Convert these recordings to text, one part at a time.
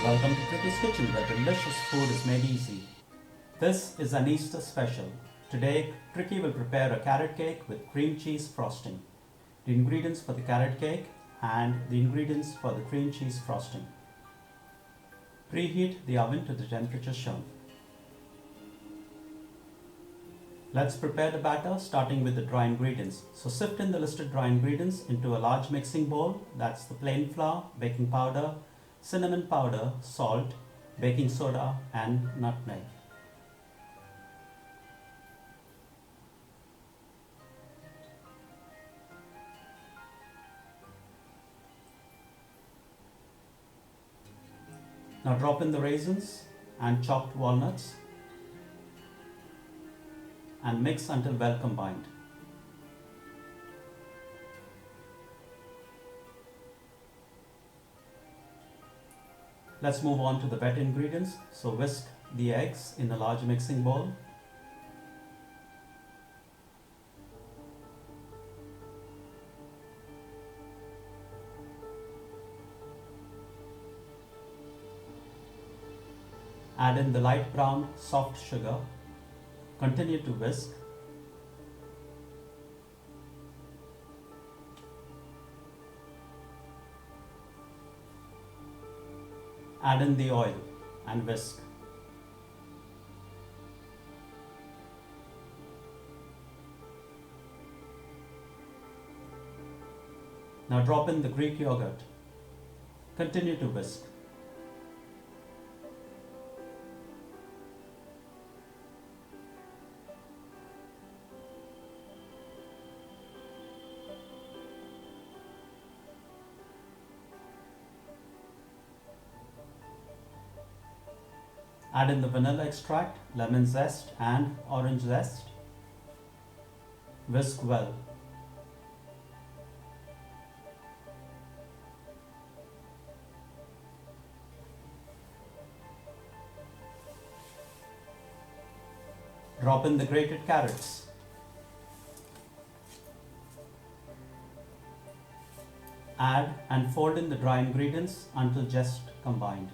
Welcome to Trickey's Kitchen, where delicious food is made easy. This is an Easter special. Today, Trickey will prepare a carrot cake with cream cheese frosting. The ingredients for the carrot cake and the ingredients for the cream cheese frosting. Preheat the oven to the temperature shown. Let's prepare the batter, starting with the dry ingredients. So sift in the listed dry ingredients into a large mixing bowl. That's the plain flour, baking powder, cinnamon powder, salt, baking soda and nutmeg. Now drop in the raisins and chopped walnuts and mix until well combined. Let's move on to the wet ingredients. So whisk the eggs in a large mixing bowl. Add in the light brown soft sugar. Continue to whisk. Add in the oil and whisk. Now drop in the Greek yogurt. Continue to whisk. Add in the vanilla extract, lemon zest and orange zest. Whisk well. Drop in the grated carrots. Add and fold in the dry ingredients until just combined.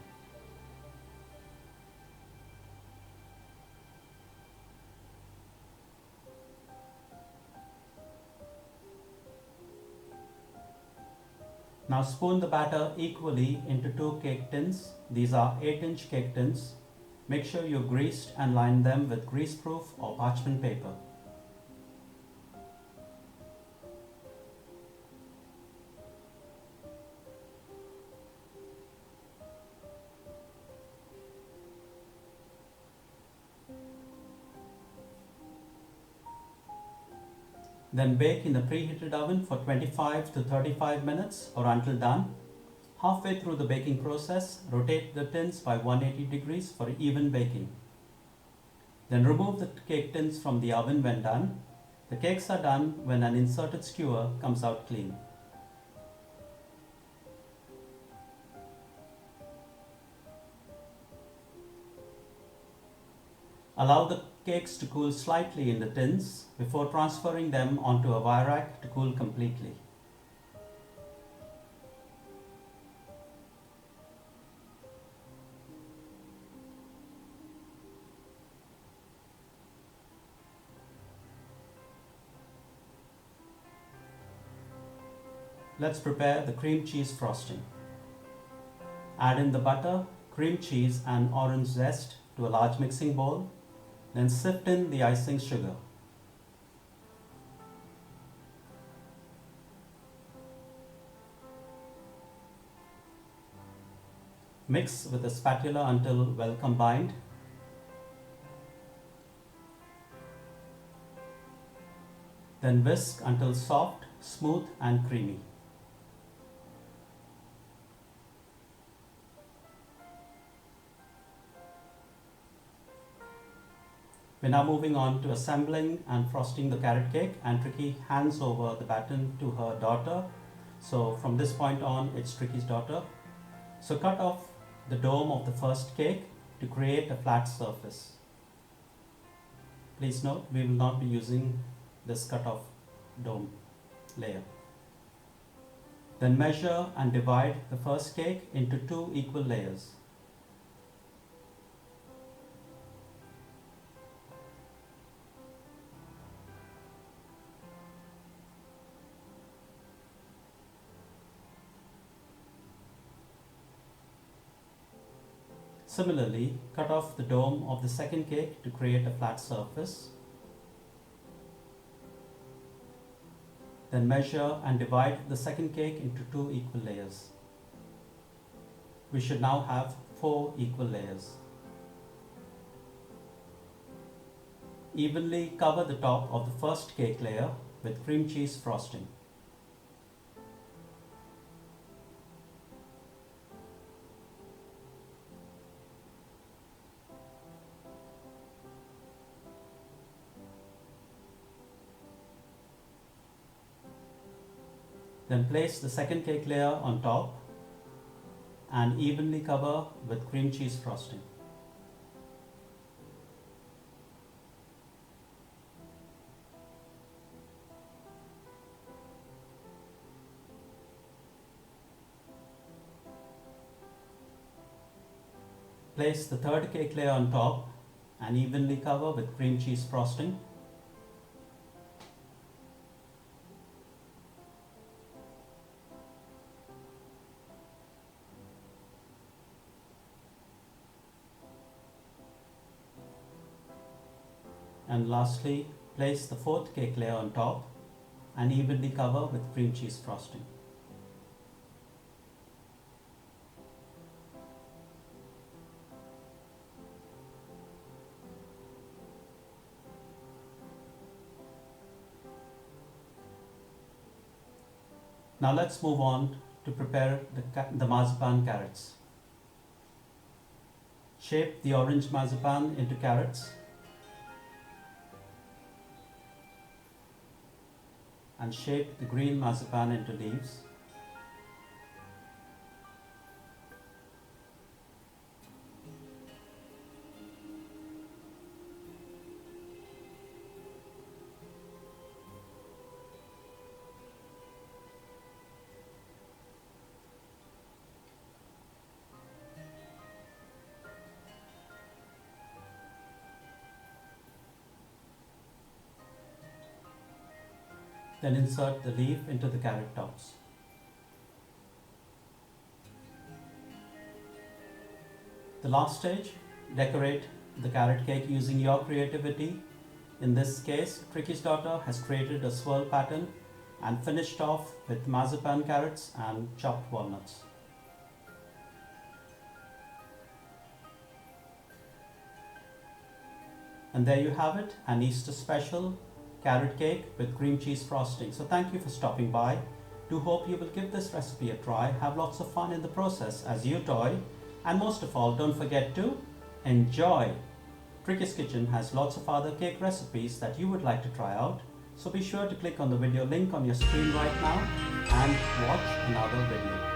Now spoon the batter equally into two cake tins. These are 8-inch cake tins. Make sure you're greased and line them with greaseproof or parchment paper. Then bake in the preheated oven for 25 to 35 minutes or until done. Halfway through the baking process, rotate the tins by 180 degrees for even baking. Then remove the cake tins from the oven when done. The cakes are done when an inserted skewer comes out clean. Allow the cakes to cool slightly in the tins before transferring them onto a wire rack to cool completely. Let's prepare the cream cheese frosting. Add in the butter, cream cheese and orange zest to a large mixing bowl. Then sift in the icing sugar. Mix with a spatula until well combined. Then whisk until soft, smooth and creamy. We're now moving on to assembling and frosting the carrot cake, and Trickey hands over the baton to her daughter. So from this point on, it's Trickey's daughter. So cut off the dome of the first cake to create a flat surface. Please note, we will not be using this cut off dome layer. Then measure and divide the first cake into 2 equal layers. Similarly, cut off the dome of the second cake to create a flat surface. Then measure and divide the second cake into 2 equal layers. We should now have 4 equal layers. Evenly cover the top of the first cake layer with cream cheese frosting. Then place the second cake layer on top and evenly cover with cream cheese frosting. Place the third cake layer on top and evenly cover with cream cheese frosting. And lastly, place the fourth cake layer on top and evenly cover with cream cheese frosting. Now let's move on to prepare the marzipan carrots. Shape the orange marzipan into carrots and shape the green marzipan into leaves. Then insert the leaf into the carrot tops. The last stage, decorate the carrot cake using your creativity. In this case, Trickey's daughter has created a swirl pattern and finished off with marzipan carrots and chopped walnuts. And there you have it, an Easter special carrot cake with cream cheese frosting. So thank you for stopping by. Do hope you will give this recipe a try, have lots of fun in the process as you toy, and most of all, don't forget to enjoy. Trickey's Kitchen has lots of other cake recipes that you would like to try out, so be sure to click on the video link on your screen right now and watch another video.